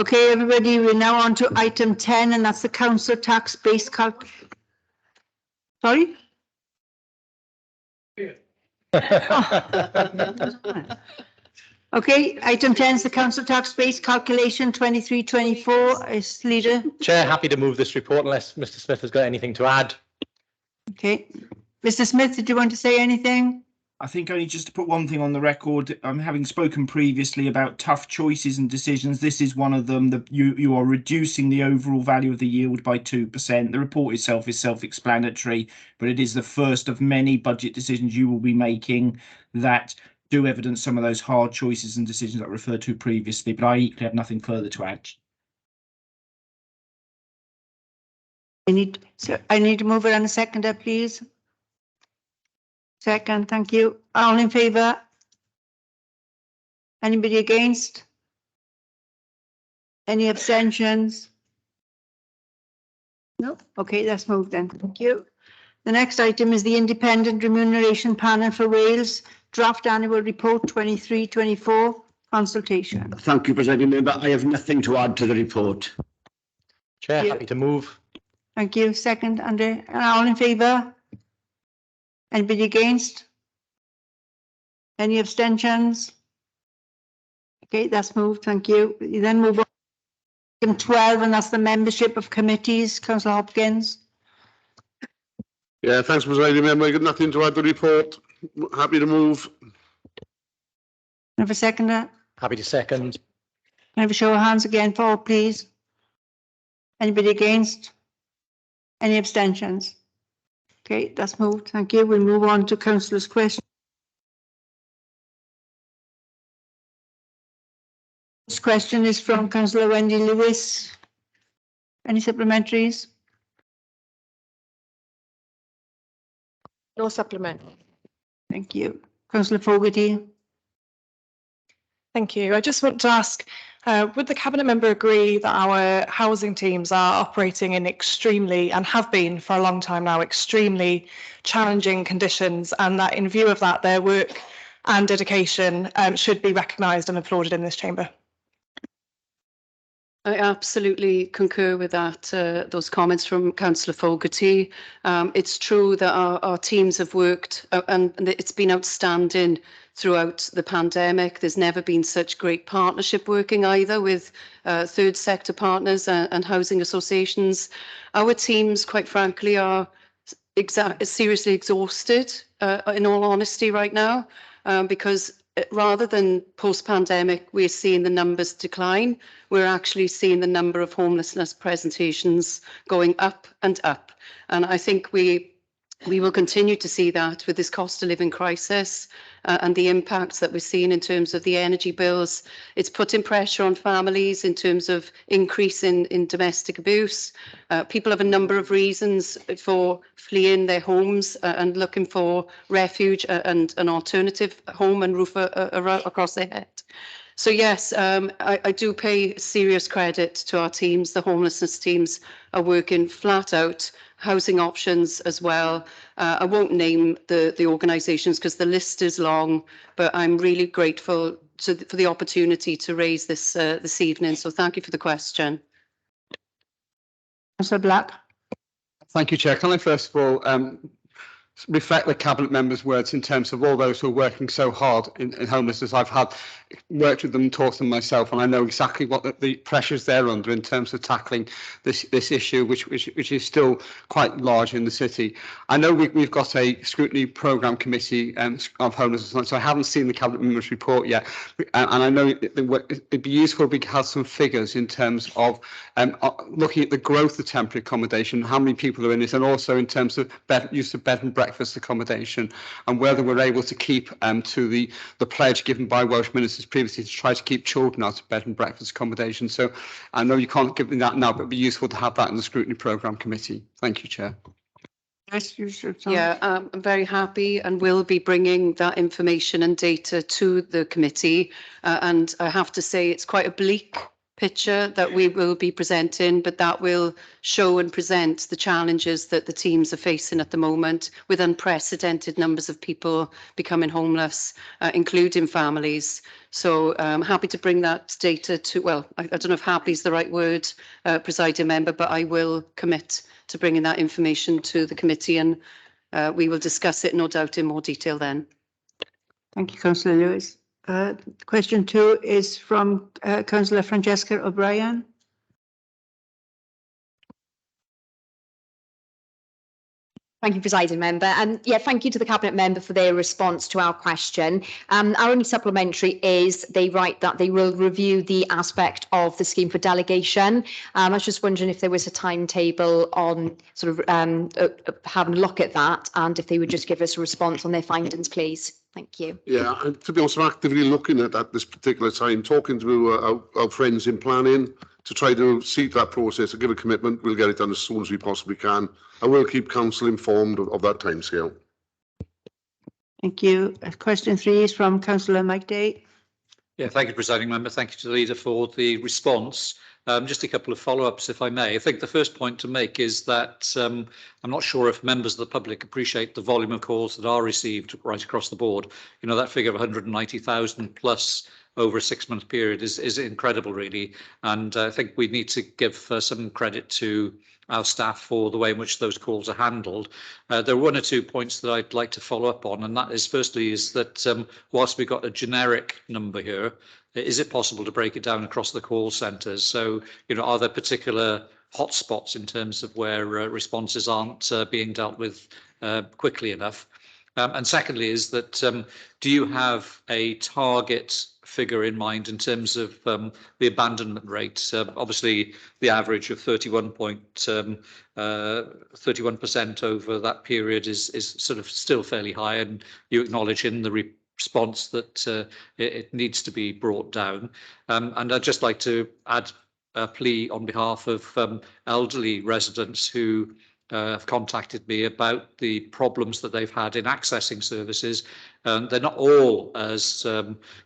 Okay, everybody, we're now on to item 10, and that's the council tax base calc. Sorry? Okay, item 10 is the council tax base calculation 23-24. Is leader? Chair, happy to move this report unless Mr. Smith has got anything to add. Okay. Mr. Smith, did you want to say anything? I think only just to put one thing on the record, having spoken previously about tough choices and decisions, this is one of them. You are reducing the overall value of the yield by 2%. The report itself is self-explanatory, but it is the first of many budget decisions you will be making that do evidence some of those hard choices and decisions that I referred to previously, but I equally have nothing further to add. I need to move it on a seconder, please. Second, thank you. All in favour? Anybody against? Any abstentions? No? Okay, that's moved then. Thank you. The next item is the Independent Remuneration Panel for Wales Draft Annual Report 23-24 consultation. Thank you, Presiding Member. I have nothing to add to the report. Chair, happy to move. Thank you. Second, Andrew. All in favour? Anybody against? Any abstentions? Okay, that's moved. Thank you. You then move on to item 12, and that's the membership of committees. Councillor Hopkins. Yeah, thanks, Presiding Member. I got nothing to add to the report. Happy to move. Have a seconder? Happy to second. Can I have a show of hands again for all, please? Anybody against? Any abstentions? Okay, that's moved. Thank you. We'll move on to councillors' questions. This question is from Councillor Wendy Lewis. Any supplementaries? No supplement. Thank you. Councillor Fogarty. Thank you. I just want to ask, would the Cabinet Member agree that our housing teams are operating in extremely, and have been for a long time now, extremely challenging conditions, and that in view of that, their work and dedication should be recognised and applauded in this chamber? I absolutely concur with that, those comments from Councillor Fogarty. It's true that our teams have worked and it's been outstanding throughout the pandemic. There's never been such great partnership working either with third sector partners and housing associations. Our teams, quite frankly, are seriously exhausted, in all honesty, right now, because rather than post-pandemic, we're seeing the numbers decline. We're actually seeing the number of homelessness presentations going up and up. And I think we will continue to see that with this cost of living crisis and the impacts that we're seeing in terms of the energy bills. It's putting pressure on families in terms of increase in domestic abuse. People have a number of reasons for fleeing their homes and looking for refuge and an alternative home and roof across their head. So yes, I do pay serious credit to our teams. The homelessness teams are working flat out, housing options as well. I won't name the organisations because the list is long, but I'm really grateful for the opportunity to raise this this evening. So thank you for the question. Councillor Black. Thank you, Chair. Can I first of all reflect the Cabinet Member's words in terms of all those who are working so hard in homelessness. I've worked with them and talked to them myself, and I know exactly what the pressures they're under in terms of tackling this issue, which is still quite large in the city. I know we've got a scrutiny programme committee of homelessness, so I haven't seen the Cabinet Member's report yet, and I know it'd be useful if we had some figures in terms of looking at the growth of temporary accommodation, how many people are in it, and also in terms of use of bed and breakfast accommodation, and whether we're able to keep to the pledge given by Welsh ministers previously to try to keep children out of bed and breakfast accommodation. So I know you can't give me that now, but it'd be useful to have that in the scrutiny programme committee. Thank you, Chair. Yes, you should. Yeah, I'm very happy and will be bringing that information and data to the committee. And I have to say it's quite a bleak picture that we will be presenting, but that will show and present the challenges that the teams are facing at the moment with unprecedented numbers of people becoming homeless, including families. So I'm happy to bring that data to, well, I don't know if happy is the right word, presiding member, but I will commit to bringing that information to the committee, and we will discuss it no doubt in more detail then. Thank you, Councillor Lewis. Question 2 is from Councillor Francesca O'Brien. Thank you, Presiding Member. And yeah, thank you to the Cabinet Member for their response to our question. Our only supplementary is they write that they will review the aspect of the scheme for delegation. I was just wondering if there was a timetable on sort of having a look at that, and if they would just give us a response on their findings, please. Thank you. Yeah, and to be honest, I'm actively looking at this particular time, talking to our friends in planning to try to seek that process and give a commitment. We'll get it done as soon as we possibly can. I will keep council informed of that timescale. Thank you. Question 3 is from Councillor Mike Day. Yeah, thank you, Presiding Member. Thank you to the leader for the response. Just a couple of follow-ups, if I may. I think the first point to make is that I'm not sure if members of the public appreciate the volume of calls that are received right across the board. You know, that figure of 190,000 plus over a 6-month period is incredible, really. And I think we need to give some credit to our staff for the way in which those calls are handled. There are 1 or 2 points that I'd like to follow up on, and that is firstly is that whilst we've got a generic number here, is it possible to break it down across the call centres? So, you know, are there particular hotspots in terms of where responses aren't being dealt with quickly enough? And secondly is that do you have a target figure in mind in terms of the abandonment rate? Obviously, the average of 31% over that period is sort of still fairly high, and you acknowledge in the response that it needs to be brought down. And I'd just like to add a plea on behalf of elderly residents who have contacted me about the problems that they've had in accessing services. They're not all as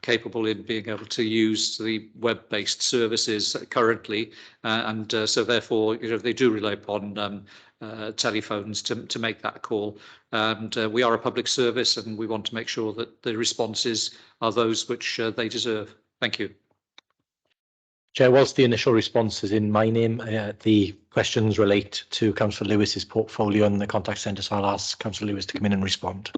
capable in being able to use the web-based services currently, and so therefore, you know, they do rely upon telephones to make that call. And we are a public service, and we want to make sure that the responses are those which they deserve. Thank you. Chair, whilst the initial response is in my name, the questions relate to Councillor Lewis's portfolio and the contact centre, so I'll ask Councillor Lewis to come in and respond.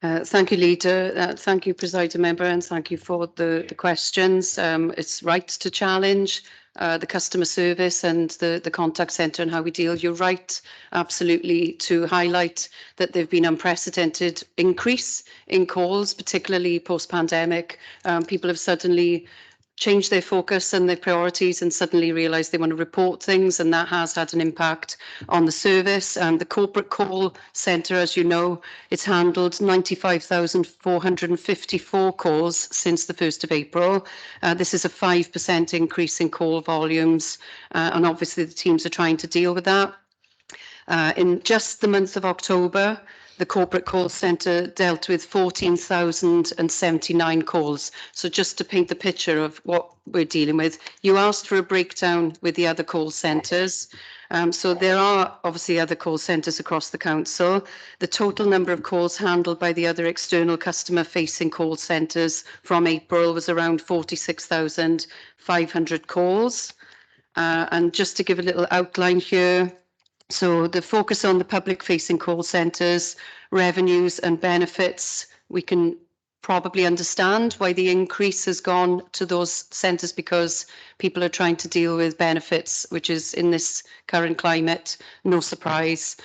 Thank you, Leader. Thank you, Presiding Member, and thank you for the questions. It's right to challenge the customer service and the contact centre and how we deal. You're right, absolutely, to highlight that there've been unprecedented increase in calls, particularly post-pandemic. People have suddenly change their focus and their priorities and suddenly realise they want to report things, and that has had an impact on the service. And the corporate call centre, as you know, it's handled 95,454 calls since the 1st of April. This is a 5% increase in call volumes, and obviously the teams are trying to deal with that. In just the month of October, the corporate call centre dealt with 14,079 calls. So just to paint the picture of what we're dealing with, you asked for a breakdown with the other call centres. So there are obviously other call centres across the council. The total number of calls handled by the other external customer-facing call centres from April was around 46,500 calls. And just to give a little outline here, so the focus on the public-facing call centres, revenues and benefits, we can probably understand why the increase has gone to those centres, because people are trying to deal with benefits, which is in this current climate, no surprise.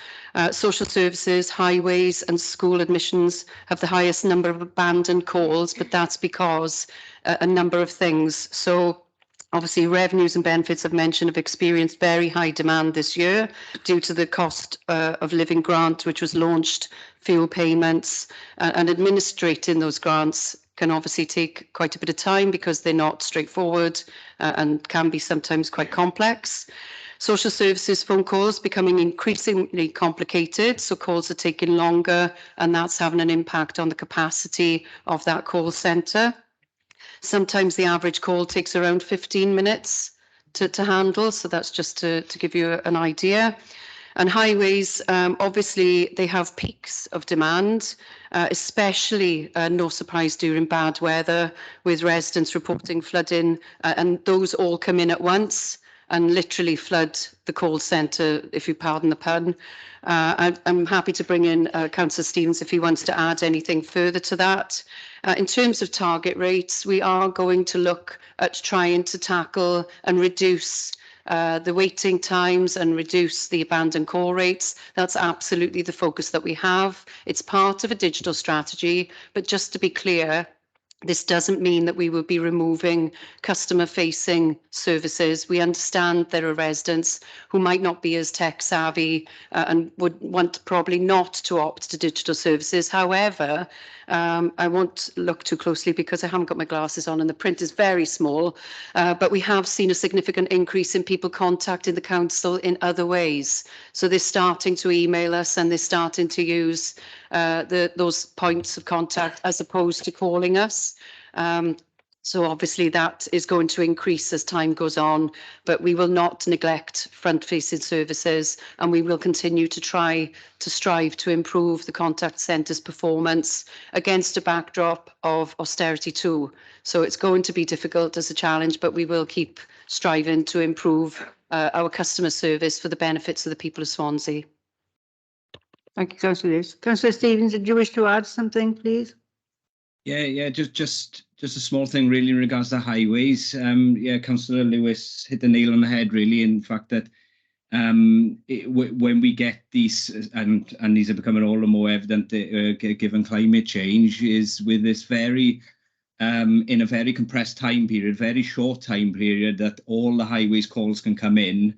Social services, highways and school admissions have the highest number of abandoned calls, but that's because a number of things. So obviously, revenues and benefits I've mentioned have experienced very high demand this year due to the cost of living grant, which was launched, fuel payments, and administrating those grants can obviously take quite a bit of time because they're not straightforward and can be sometimes quite complex. Social services phone calls becoming increasingly complicated, so calls are taking longer, and that's having an impact on the capacity of that call centre. Sometimes the average call takes around 15 minutes to handle. So that's just to give you an idea. And highways, obviously, they have peaks of demand, especially, no surprise, during bad weather, with residents reporting flooding, and those all come in at once and literally flood the call centre, if you pardon the pun. I'm happy to bring in Councillor Stevens if he wants to add anything further to that. In terms of target rates, we are going to look at trying to tackle and reduce the waiting times and reduce the abandoned call rates. That's absolutely the focus that we have. It's part of a digital strategy, but just to be clear, this doesn't mean that we will be removing customer-facing services. We understand there are residents who might not be as tech-savvy and would want probably not to opt to digital services. However, I won't look too closely because I haven't got my glasses on and the print is very small, but we have seen a significant increase in people contacting the council in other ways. So they're starting to email us and they're starting to use those points of contact as opposed to calling us. So obviously that is going to increase as time goes on, but we will not neglect front-facing services, and we will continue to try to strive to improve the contact centre's performance against a backdrop of austerity too. So it's going to be difficult as a challenge, but we will keep striving to improve our customer service for the benefits of the people of Swansea. Thank you, Councillor Lewis. Councillor Stevens, did you wish to add something, please? Yeah, just a small thing really in regards to highways. Yeah, Councillor Lewis hit the nail on the head really, in fact that when we get these, and these are becoming all the more evident given climate change, is with this very, in a very compressed time period, very short time period, that all the highways calls can come in.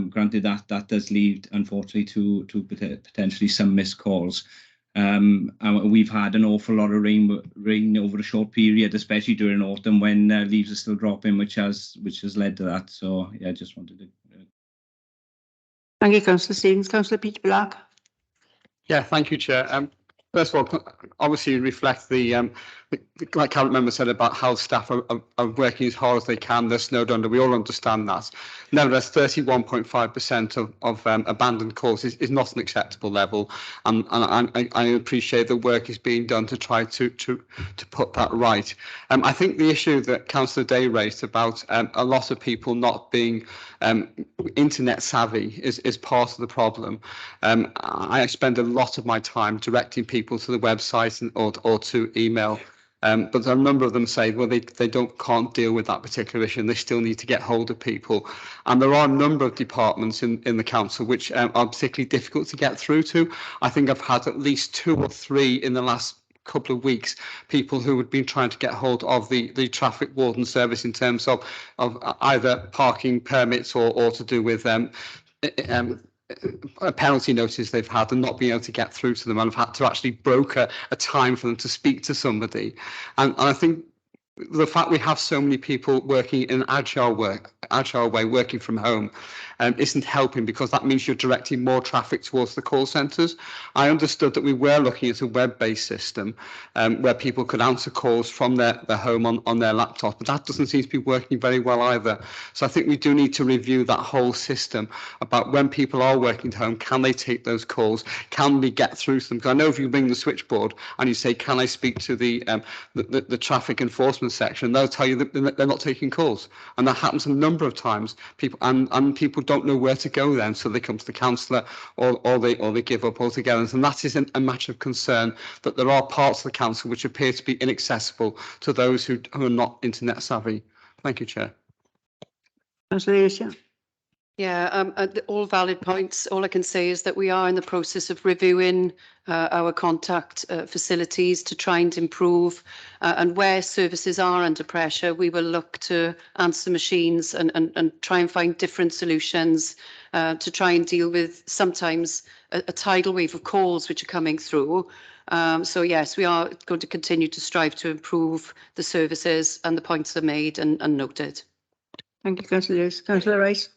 Granted that does lead, unfortunately, to potentially some missed calls. And we've had an awful lot of rain over a short period, especially during autumn when leaves are still dropping, which has led to that. So yeah, just wanted to. Thank you, Councillor Stevens. Councillor Peter Black. Yeah, thank you, Chair. First of all, obviously reflect like Cabinet Member said about how staff are working as hard as they can. They're snowed under. We all understand that. Nevertheless, 31.5% of abandoned calls is not an acceptable level, and I appreciate the work is being done to try to put that right. I think the issue that Councillor Day raised about a lot of people not being internet savvy is part of the problem. I spend a lot of my time directing people to the website or to email. But a number of them say, well, they can't deal with that particular issue and they still need to get hold of people. And there are a number of departments in the council which are particularly difficult to get through to. I think I've had at least 2 or 3 in the last couple of weeks, people who had been trying to get hold of the traffic warden service in terms of either parking permits or to do with a penalty notice they've had and not being able to get through to them, and have had to actually broker a time for them to speak to somebody. And I think the fact we have so many people working in agile way, working from home, isn't helping, because that means you're directing more traffic towards the call centres. I understood that we were looking at a web-based system where people could answer calls from their home on their laptop, but that doesn't seem to be working very well either. So I think we do need to review that whole system about when people are working at home, can they take those calls? Can we get through to them? Because I know if you ring the switchboard and you say, can I speak to the traffic enforcement section, they'll tell you that they're not taking calls. And that happens a number of times. People don't know where to go then, so they come to the councillor or they give up altogether. And that is a matter of concern, that there are parts of the council which appear to be inaccessible to those who are not internet savvy. Thank you, Chair. Councillor Lewis, yeah. Yeah, all valid points. All I can say is that we are in the process of reviewing our contact facilities to try and improve, and where services are under pressure, we will look to answer machines and try and find different solutions to try and deal with sometimes a tidal wave of calls which are coming through. So yes, we are going to continue to strive to improve the services, and the points are made and noted. Thank you, Councillor Lewis. Councillor Rice.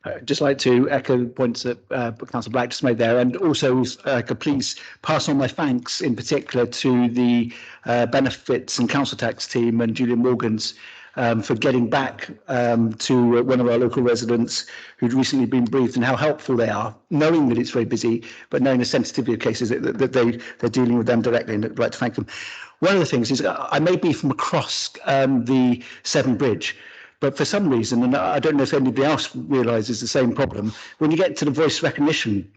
I'd just like to echo the points that Councillor Black just made there, and also could please pass on my thanks in particular to the benefits and council tax team and Julian Morgans for getting back to one of our local residents who'd recently been briefed and how helpful they are, knowing that it's very busy, but knowing the sensitivity of cases that they're dealing with them directly, and I'd like to thank them. One of the things is I may be from across the Severn Bridge, but for some reason, and I don't know if anybody else realises the same problem, when you get to the voice recognition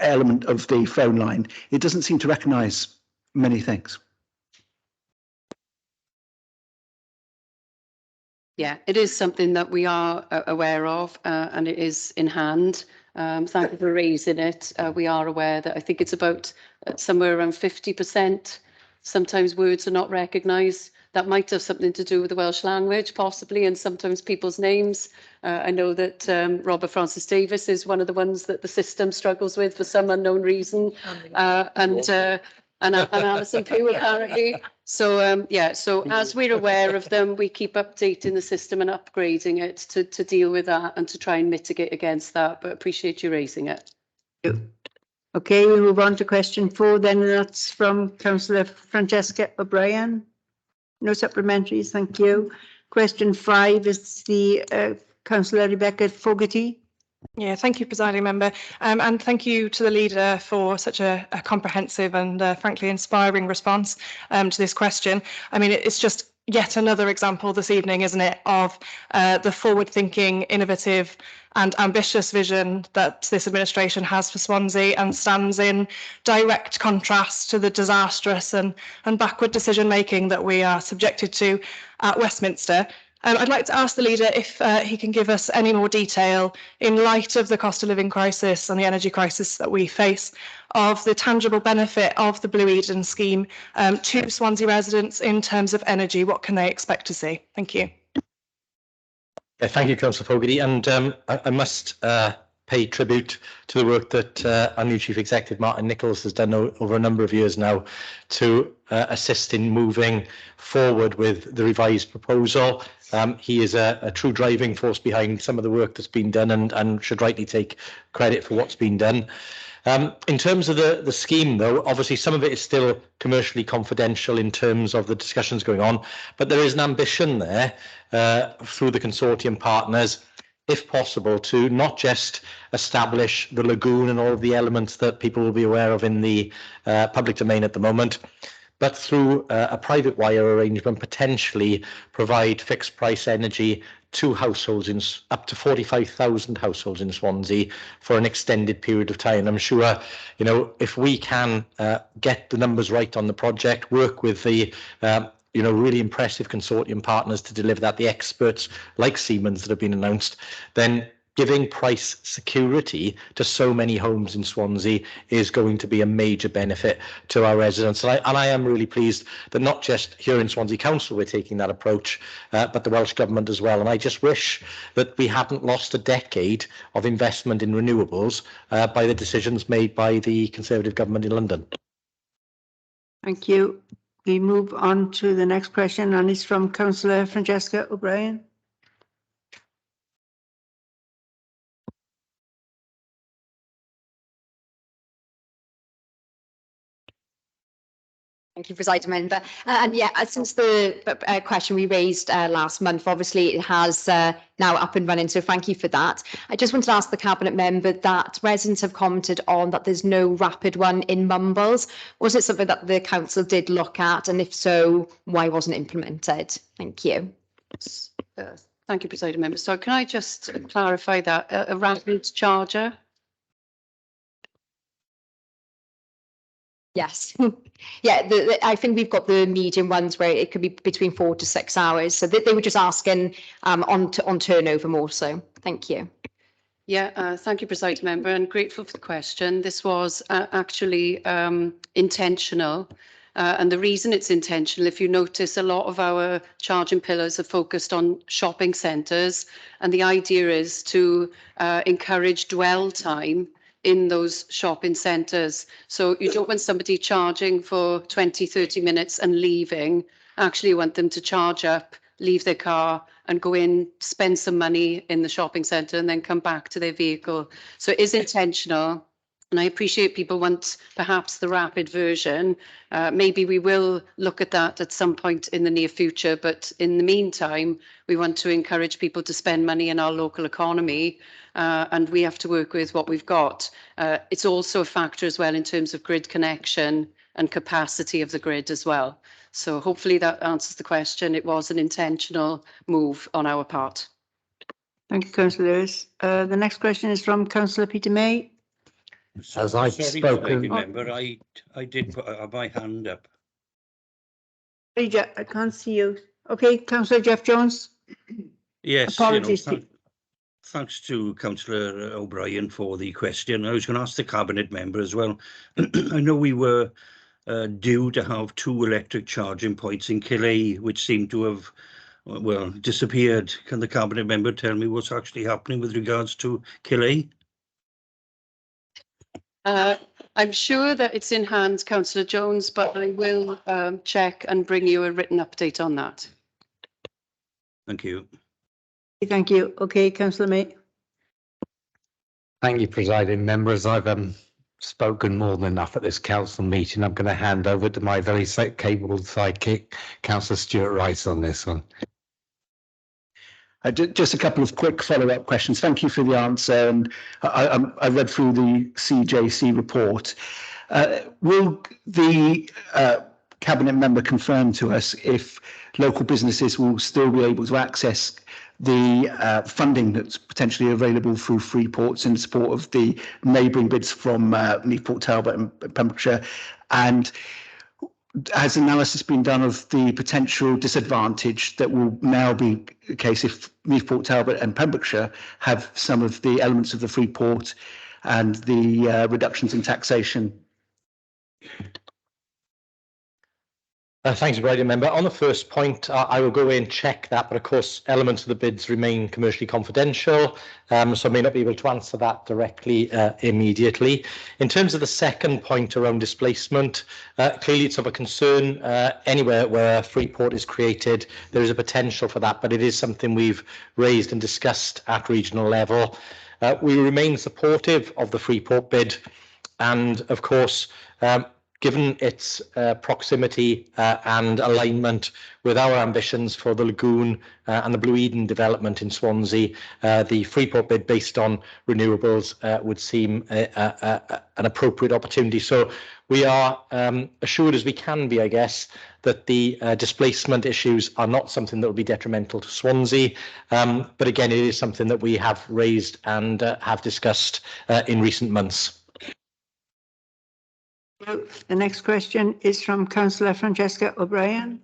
element of the phone line, it doesn't seem to recognise many things. Yeah, it is something that we are aware of, and it is in hand. Thank you for raising it. We are aware that I think it's about somewhere around 50%. Sometimes words are not recognised. That might have something to do with the Welsh language, possibly, and sometimes people's names. I know that Robert Francis Davis is one of the ones that the system struggles with for some unknown reason, and Alison Pugh apparently. So yeah, so as we're aware of them, we keep updating the system and upgrading it to deal with that and to try and mitigate against that. But appreciate you raising it. Okay, we move on to question 4 then, and that's from Councillor Francesca O'Brien. No supplementaries, thank you. Question 5 is the Councillor Rebecca Fogarty. Yeah, thank you, Presiding Member. And thank you to the leader for such a comprehensive and frankly inspiring response to this question. I mean, it's just yet another example this evening, isn't it, of the forward-thinking, innovative and ambitious vision that this administration has for Swansea, and stands in direct contrast to the disastrous and backward decision-making that we are subjected to at Westminster. I'd like to ask the leader if he can give us any more detail, in light of the cost of living crisis and the energy crisis that we face, of the tangible benefit of the Blue Eden scheme to Swansea residents in terms of energy. What can they expect to see? Thank you. Thank you, Councillor Fogarty. And I must pay tribute to the work that our new Chief Executive, Martin Nichols, has done over a number of years now to assist in moving forward with the revised proposal. He is a true driving force behind some of the work that's been done, and should rightly take credit for what's been done. In terms of the scheme, though, obviously some of it is still commercially confidential in terms of the discussions going on, but there is an ambition there through the consortium partners, if possible, to not just establish the lagoon and all of the elements that people will be aware of in the public domain at the moment, but through a private wire arrangement, potentially provide fixed price energy to households, in up to 45,000 households in Swansea for an extended period of time. I'm sure, you know, if we can get the numbers right on the project, work with the really impressive consortium partners to deliver that, the experts like Siemens that have been announced, then giving price security to so many homes in Swansea is going to be a major benefit to our residents. And I am really pleased that not just here in Swansea Council we're taking that approach, but the Welsh Government as well. And I just wish that we hadn't lost a decade of investment in renewables by the decisions made by the Conservative Government in London. Thank you. We move on to the next question, and it's from Councillor Francesca O'Brien. Thank you, Presiding Member. And yeah, since the question we raised last month, obviously it has now up and running, so thank you for that. I just wanted to ask the Cabinet Member that residents have commented on that there's no rapid one in Mumbles. Was it something that the Council did look at, and if so, why wasn't it implemented? Thank you. Thank you, Presiding Member. So can I just clarify that a rapid charger? Yes. Yeah, I think we've got the medium ones where it could be between 4 to 6 hours. So they were just asking on turnover more so. Thank you. Yeah, thank you, Presiding Member, and grateful for the question. This was actually intentional. And the reason it's intentional, if you notice, a lot of our charging pillars are focused on shopping centres, and the idea is to encourage dwell time in those shopping centres. So you don't want somebody charging for 20, 30 minutes and leaving. Actually, you want them to charge up, leave their car and go in, spend some money in the shopping centre and then come back to their vehicle. So it is intentional. And I appreciate people want perhaps the rapid version. Maybe we will look at that at some point in the near future. But in the meantime, we want to encourage people to spend money in our local economy. And we have to work with what we've got. It's also a factor as well in terms of grid connection and capacity of the grid as well. So hopefully that answers the question. It was an intentional move on our part. Thank you, Councillor Lewis. The next question is from Councillor Peter May. As I've spoken, Member, I did put my hand up. Hey, I can't see you. Okay, Councillor Jeff Jones. Yes, Apologies. Thanks to Councillor O'Brien for the question. I was going to ask the Cabinet member as well. I know we were due to have 2 electric charging points in Killay, which seem to have, well, disappeared. Can the Cabinet member tell me what's actually happening with regards to Killay? I'm sure that it's in hand, Councillor Jones, but I will check and bring you a written update on that. Thank you. Thank you. Okay, Councillor May. thank you, presiding members. I've spoken more than enough at this council meeting. I'm going to hand over to my very capable sidekick, Councillor Stuart Rice, on this one. Just a couple of quick follow-up questions. Thank you for the answer. And I read through the CJC report. Will the Cabinet member confirm to us if local businesses will still be able to access the funding that's potentially available through Freeports in support of the neighbouring bids from Newport Talbot and Pembrokeshire? And has analysis been done of the potential disadvantage that will now be the case if Newport Talbot and Pembrokeshire have some of the elements of the Freeport and the reductions in taxation? Thanks, Presiding Member. On the first point, I will go in and check that, but of course, elements of the bids remain commercially confidential, so I may not be able to answer that directly immediately. In terms of the second point around displacement, clearly it's of a concern. Anywhere where a Freeport is created, there is a potential for that, but it is something we've raised and discussed at regional level. We remain supportive of the Freeport bid, and of course, given its proximity and alignment with our ambitions for the Lagoon and the Blue Eden development in Swansea, the Freeport bid based on renewables would seem an appropriate opportunity. So we are assured as we can be, I guess, that the displacement issues are not something that will be detrimental to Swansea. But again, it is something that we have raised and have discussed in recent months. The next question is from Councillor Francesca O'Brien.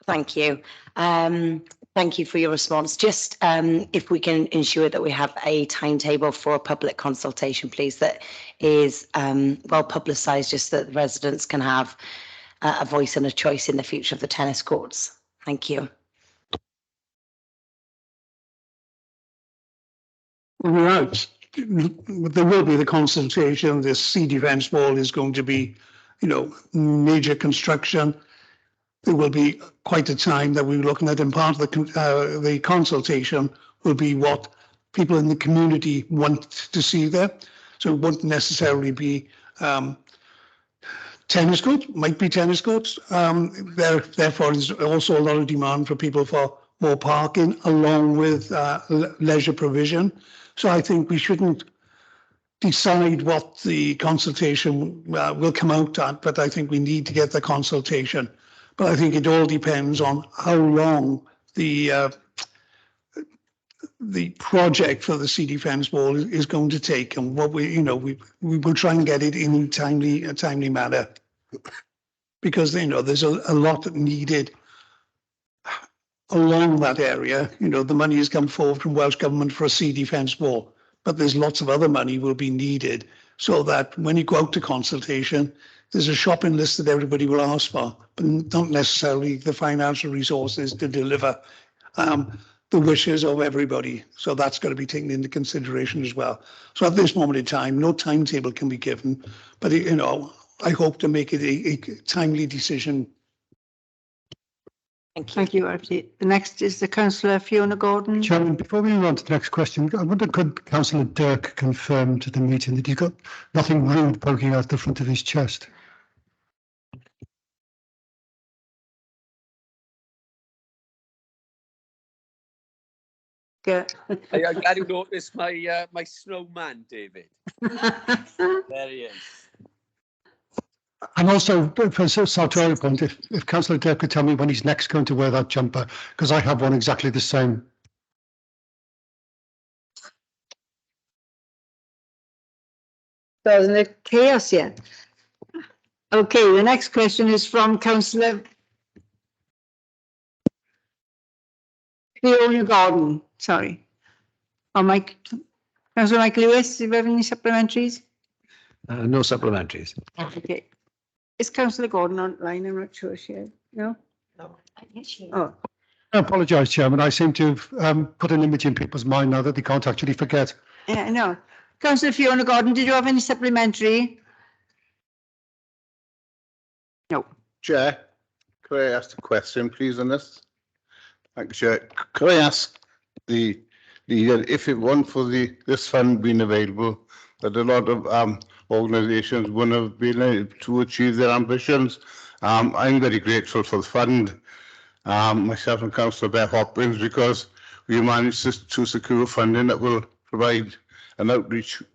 Thank you. Thank you for your response. Just if we can ensure that we have a timetable for a public consultation, please, that is well publicised, just that the residents can have a voice and a choice in the future of the tennis courts. Thank you. Right. There will be the consultation. This sea defence wall is going to be, major construction. There will be quite a time that we're looking at, and part of the consultation will be what people in the community want to see there. So it won't necessarily be tennis courts, might be tennis courts. Therefore, there's also a lot of demand for people for more parking along with leisure provision. So I think we shouldn't decide what the consultation will come out at, but I think we need to get the consultation. But I think it all depends on how long the project for the sea defence wall is going to take, and what we will try and get it in a timely manner, because there's a lot needed along that area. The money has come forward from Welsh Government for a sea defence wall, but there's lots of other money will be needed, so that when you go out to consultation, there's a shopping list that everybody will ask for, but not necessarily the financial resources to deliver the wishes of everybody. So that's got to be taken into consideration as well. So at this moment in time, no timetable can be given, but I hope to make it a timely decision. Thank you, Archie. The next is the councillor Fiona Gordon. Chairman, before we move on to the next question, I wonder could Councillor Dirk confirm to the meeting that he's got nothing rude poking out the front of his chest? Yeah. I'm glad you noticed my my snowman, David. There he is. And also, for Sartorial point, if Councillor Dirk could tell me when he's next going to wear that jumper, because I have one exactly the same. So isn't it chaos here? Okay, the next question is from councillor Fiona Gordon, sorry. Oh, Mike, councillor Mike Lewis, do you have any supplementaries? No supplementaries. Okay. Is councillor Gordon online? I'm not sure she is. No? No. Oh, I apologise, Chairman. I seem to have put an image in people's mind now that they can't actually forget. yeah, no. Councillor Fiona Gordon, did you have any supplementary? No. Chair, could I ask a question, please, on this? Thank you, Chair. Could I ask the if it weren't for this fund being available, that a lot of organisations wouldn't have been able to achieve their ambitions? I'm very grateful for the fund, myself and Councillor Beth Hopkins, because we managed to secure funding that will provide an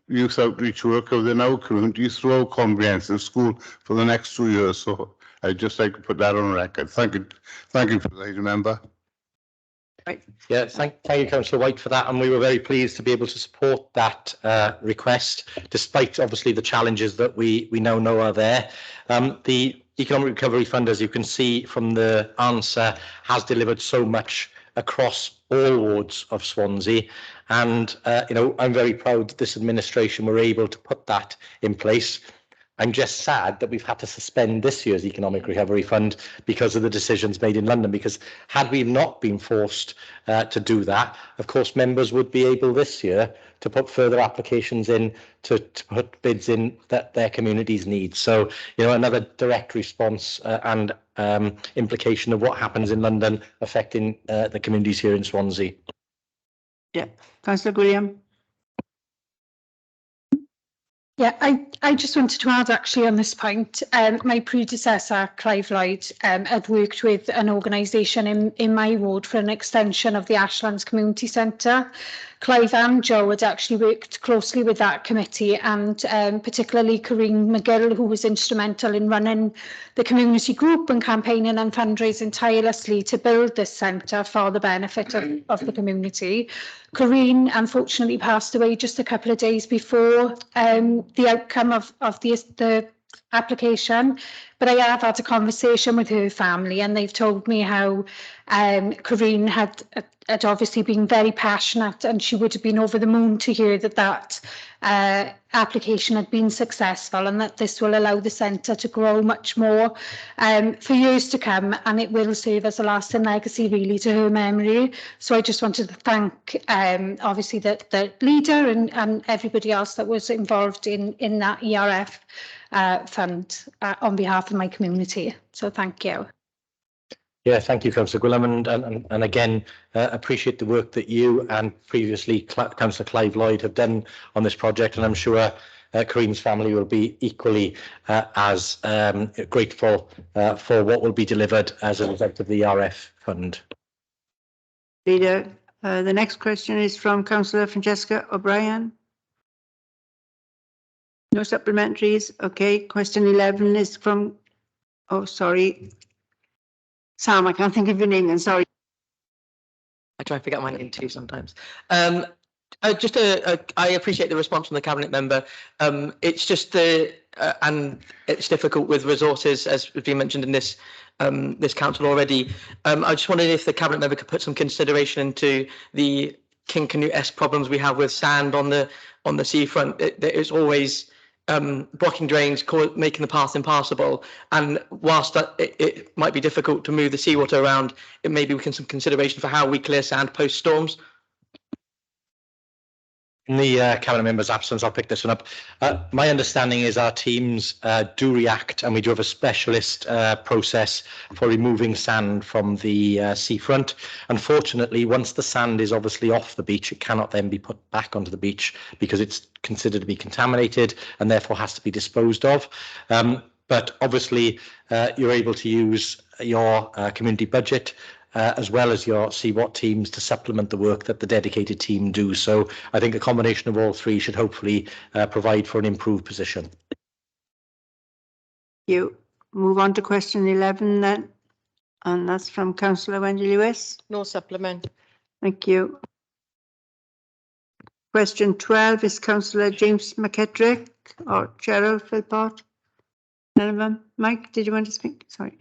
youth outreach worker within our community through our comprehensive school for the next 2 years. So I'd just like to put that on record. Thank you, President Member. Right. Yeah, thank you, Councillor White, for that. And we were very pleased to be able to support that request, despite obviously the challenges that we now know are there. The Economic Recovery Fund, as you can see from the answer, has delivered so much across all wards of Swansea. And, I'm very proud that this administration were able to put that in place. I'm just sad that we've had to suspend this year's Economic Recovery Fund because of the decisions made in London, because had we not been forced to do that, of course, members would be able this year to put further applications in to put bids in that their communities need. So, another direct response and implication of what happens in London affecting the communities here in Swansea. Yeah, Councillor Graham. Yeah, I just wanted to add actually on this point, my predecessor, Clive Lloyd, had worked with an organisation in my ward for an extension of the Ashlands Community Centre. Clive and Joe had actually worked closely with that committee, and particularly Corinne McGill, who was instrumental in running the community group and campaigning and fundraising tirelessly to build this centre for the benefit of the community. Corinne unfortunately passed away just a couple of days before the outcome of the application, but I have had a conversation with her family, and they've told me how Corinne had obviously been very passionate, and she would have been over the moon to hear that application had been successful, and that this will allow the centre to grow much more for years to come, and it will serve as a lasting legacy really to her memory. So I just wanted to thank obviously the leader and everybody else that was involved in that ERF fund on behalf of my community. So thank you. Yeah, thank you, Councillor Gwilym, and again, appreciate the work that you and previously Councillor Clive Lloyd have done on this project, and I'm sure Corinne's family will be equally as grateful for what will be delivered as a result of the ERF fund. Leader, the next question is from Councillor Francesca O'Brien. No supplementaries. Okay, question 11 is from, oh, sorry. Sam, I can't think of your name then, sorry. I try and forget my name too sometimes. I appreciate the response from the cabinet member. It's just and it's difficult with resources, as has been mentioned in this council already. I just wondered if the cabinet member could put some consideration into the King Canute-esque problems we have with sand on the seafront. There is always blocking drains, making the path impassable, and whilst it might be difficult to move the seawater around, maybe we can some consideration for how we clear sand post storms. In the cabinet member's absence, I'll pick this one up. My understanding is our teams do react, and we do have a specialist process for removing sand from the seafront. Unfortunately, once the sand is obviously off the beach, it cannot then be put back onto the beach because it's considered to be contaminated and therefore has to be disposed of. But obviously, you're able to use your community budget as well as your CWAT teams to supplement the work that the dedicated team do. So I think a combination of all three should hopefully provide for an improved position. You move on to question 11 then, and that's from Councillor Wendy Lewis. No supplement. Thank you. Question 12 is Councillor James McKettrick or Cheryl Philpott. None of them. Mike, did you want to speak? Sorry.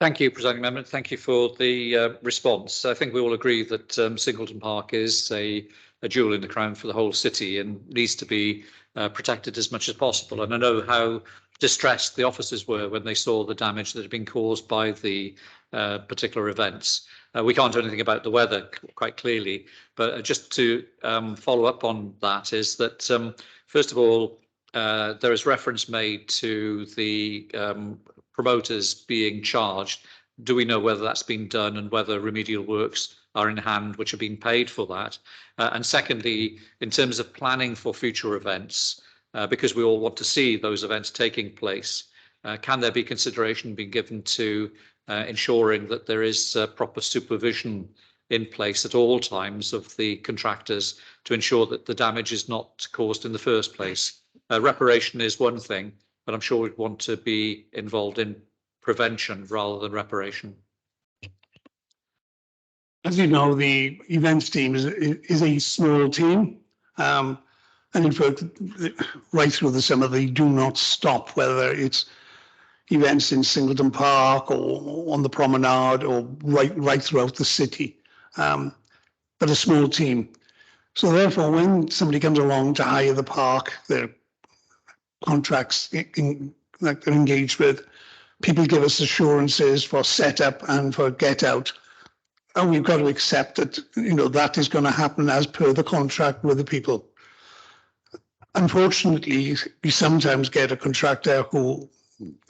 Thank you, Presiding Member. Thank you for the response. I think we all agree that Singleton Park is a jewel in the crown for the whole city and needs to be protected as much as possible. And I know how distressed the officers were when they saw the damage that had been caused by the particular events. We can't do anything about the weather, quite clearly, but just to follow up on that is that, first of all, there is reference made to the promoters being charged. Do we know whether that's been done and whether remedial works are in hand which are being paid for that? And secondly, in terms of planning for future events, because we all want to see those events taking place, can there be consideration being given to ensuring that there is proper supervision in place at all times of the contractors to ensure that the damage is not caused in the first place? Reparation is one thing, but I'm sure we'd want to be involved in prevention rather than reparation. As you know, the events team is a small team. And in fact, right through the summer, they do not stop, whether it's events in Singleton Park or on the promenade or right throughout the city. But a small team. So therefore, when somebody comes along to hire the park, their contracts that they're engaged with, people give us assurances for setup and for get out, and we've got to accept that that is going to happen as per the contract with the people. Unfortunately, we sometimes get a contractor who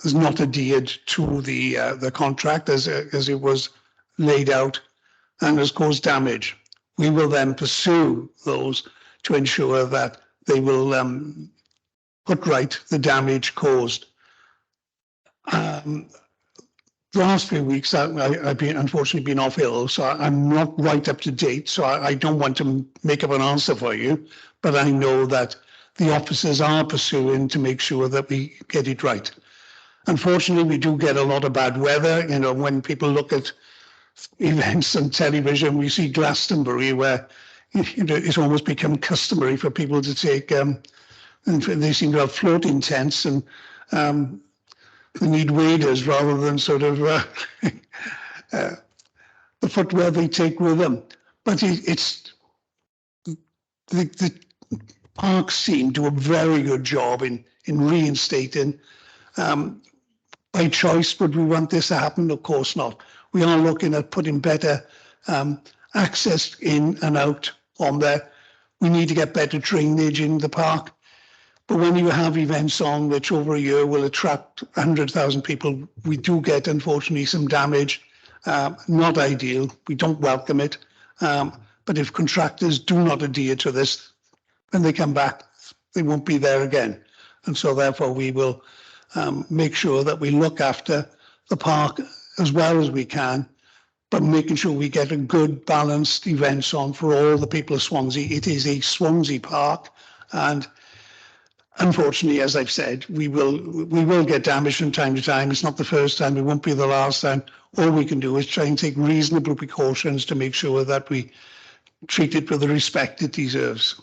is not adhered to the contract as it was laid out and has caused damage. We will then pursue those to ensure that they will put right the damage caused. The last few weeks, I've unfortunately been off ill, so I'm not right up to date. So I don't want to make up an answer for you, but I know that the officers are pursuing to make sure that we get it right. Unfortunately, we do get a lot of bad weather. When people look at events on television, we see Glastonbury, where it's almost become customary for people to take, and they seem to have floating tents and they need waders rather than sort of the footwear they take with them. But it's the parks seem to do a very good job in reinstating. By choice, would we want this to happen? Of course not. We are looking at putting better access in and out on there. We need to get better drainage in the park. But when you have events on which over a year will attract 100,000 people, we do get, unfortunately, some damage. Not ideal. We don't welcome it. But if contractors do not adhere to this, when they come back, they won't be there again. And so therefore we will make sure that we look after the park as well as we can, but making sure we get a good balanced events on for all the people of Swansea. It is a Swansea park, and unfortunately, as I've said, we will get damage from time to time. It's not the first time, it won't be the last time. All we can do is try and take reasonable precautions to make sure that we treat it with the respect it deserves.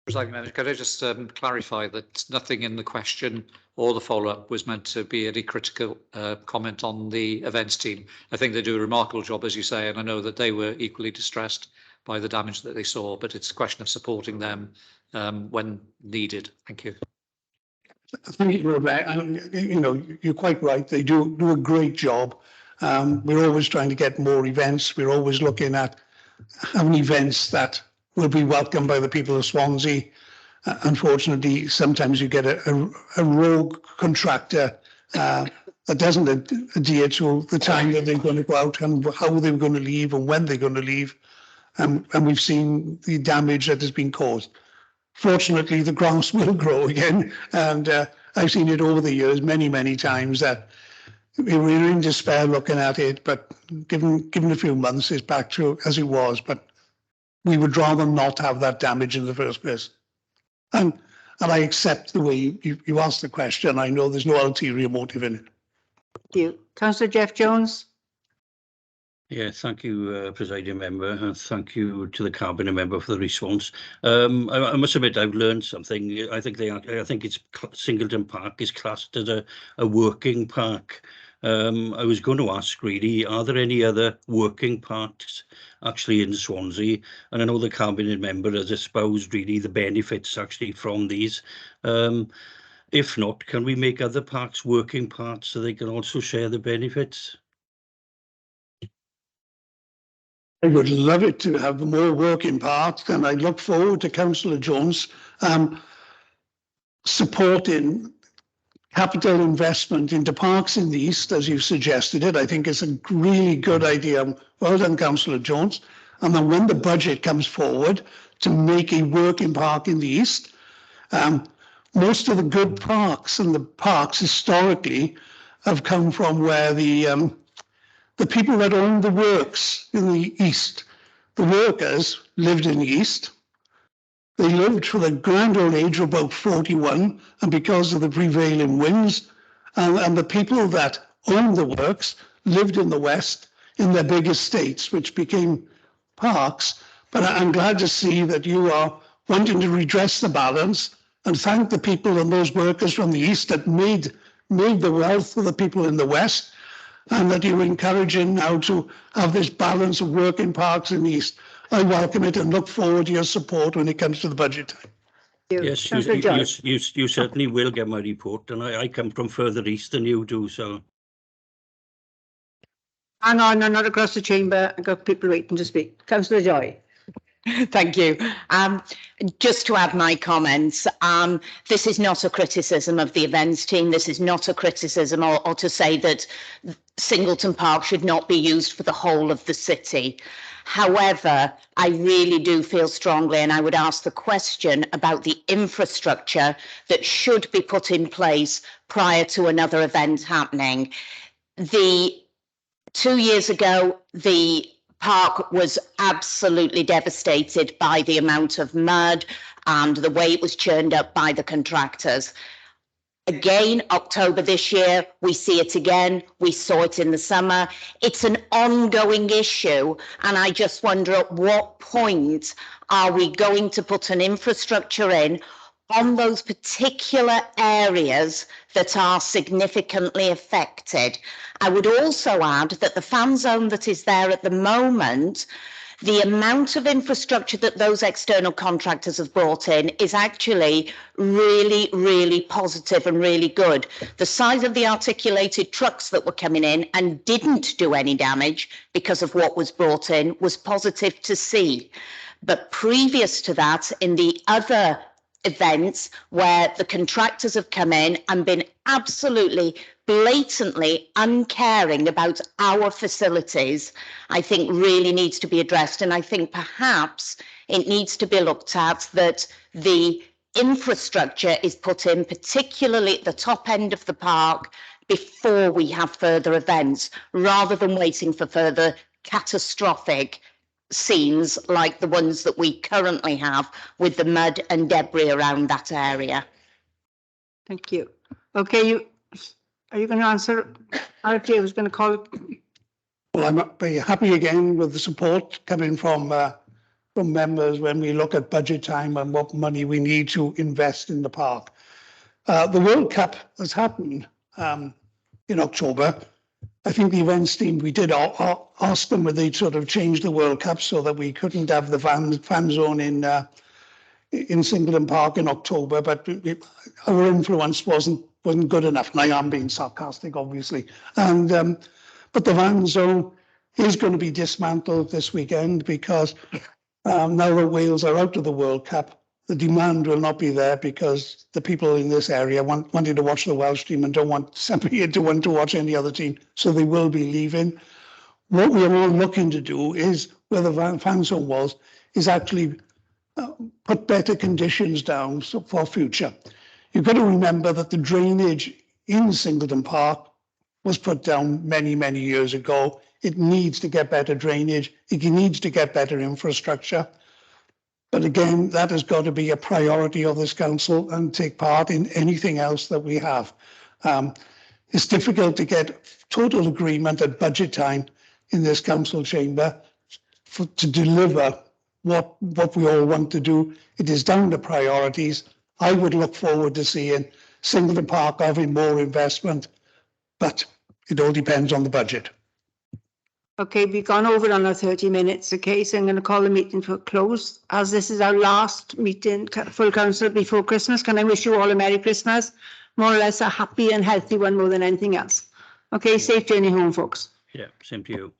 Presiding Member, could I just clarify that nothing in the question or the follow-up was meant to be any critical comment on the events team? I think they do a remarkable job, as you say, and I know that they were equally distressed by the damage that they saw, but it's a question of supporting them when needed. Thank you. Thank you, Rebecca. You're quite right. They do a great job. We're always trying to get more events. We're always looking at having events that will be welcomed by the people of Swansea. Unfortunately, sometimes you get a rogue contractor that doesn't adhere to the time that they're going to go out and how they're going to leave and when they're going to leave. And we've seen the damage that has been caused. Fortunately, the grass will grow again. And I've seen it over the years many, many times that we're in despair looking at it, but given a few months, it's back to as it was. But we would rather not have that damage in the first place. And I accept the way you asked the question. I know there's no ulterior motive in it. Thank you. Councillor Jeff Jones. Yeah, thank you, presiding member, and thank you to the cabinet member for the response. I must admit, I've learned something. I think it's Singleton Park is classed as a working park. I was going to ask really, are there any other working parks actually in Swansea? And I know the cabinet member has espoused really the benefits actually from these. If not, can we make other parks working parks so they can also share the benefits? I would love it to have more working parts, and I look forward to Councillor Jones supporting capital investment into parks in the East, as you've suggested it. I think it's a really good idea. Well done, Councillor Jones. And then when the budget comes forward to make a working park in the East, most of the good parks and the parks historically have come from where the people that owned the works in the East, the workers lived in the East. They lived for the grand old age of about 41, and because of the prevailing winds, and the people that owned the works lived in the West in their big estates, which became parks. But I'm glad to see that you are wanting to redress the balance and thank the people and those workers from the East that made the wealth of the people in the West, and that you're encouraging now to have this balance of working parks in the East. I welcome it and look forward to your support when it comes to the budget time. Yes, you certainly will get my report, and I come from further east than you do, so. Hang on, I'm not across the chamber. I've got people waiting to speak. Councillor Joy. Thank you. Just to add my comments, this is not a criticism of the events team. This is not a criticism or to say that Singleton Park should not be used for the whole of the city. However, I really do feel strongly, and I would ask the question about the infrastructure that should be put in place prior to another event happening. 2 years ago, the park was absolutely devastated by the amount of mud and the way it was churned up by the contractors. Again, October this year, we see it again. We saw it in the summer. It's an ongoing issue, and I just wonder at what point are we going to put an infrastructure in on those particular areas that are significantly affected. I would also add that the fan zone that is there at the moment, the amount of infrastructure that those external contractors have brought in is actually really, really positive and really good. The size of the articulated trucks that were coming in and didn't do any damage because of what was brought in was positive to see. But previous to that, in the other events where the contractors have come in and been absolutely blatantly uncaring about our facilities, I think really needs to be addressed. And I think perhaps it needs to be looked at that the infrastructure is put in, particularly at the top end of the park, before we have further events, rather than waiting for further catastrophic scenes like the ones that we currently have with the mud and debris around that area. Thank you. Okay, are you going to answer? RFJ was going to call it. Well, I'm very happy again with the support coming from members when we look at budget time and what money we need to invest in the park. The World Cup has happened in October. I think the events team, we did ask them whether they'd sort of change the World Cup so that we couldn't have the fan zone in Singleton Park in October, but our influence wasn't good enough. And I am being sarcastic, obviously. And but the fan zone is going to be dismantled this weekend because now that Wales are out of the World Cup, the demand will not be there because the people in this area wanting to watch the Welsh team and don't want somebody to want to watch any other team. So they will be leaving. What we are all looking to do is, where the fans home was, is actually put better conditions down for future. You've got to remember that the drainage in Singleton Park was put down many, many years ago. It needs to get better drainage. It needs to get better infrastructure. But again, that has got to be a priority of this council and take part in anything else that we have. It's difficult to get total agreement at budget time in this council chamber to deliver what we all want to do. It is down to priorities. I would look forward to seeing Singleton Park having more investment, but it all depends on the budget. Okay, we've gone over on our 30 minutes, okay, so I'm going to call the meeting to a close. As this is our last meeting, full council before Christmas, can I wish you all a Merry Christmas? More or less a happy and healthy one more than anything else. Okay, safe journey home, folks. Yeah, same to you.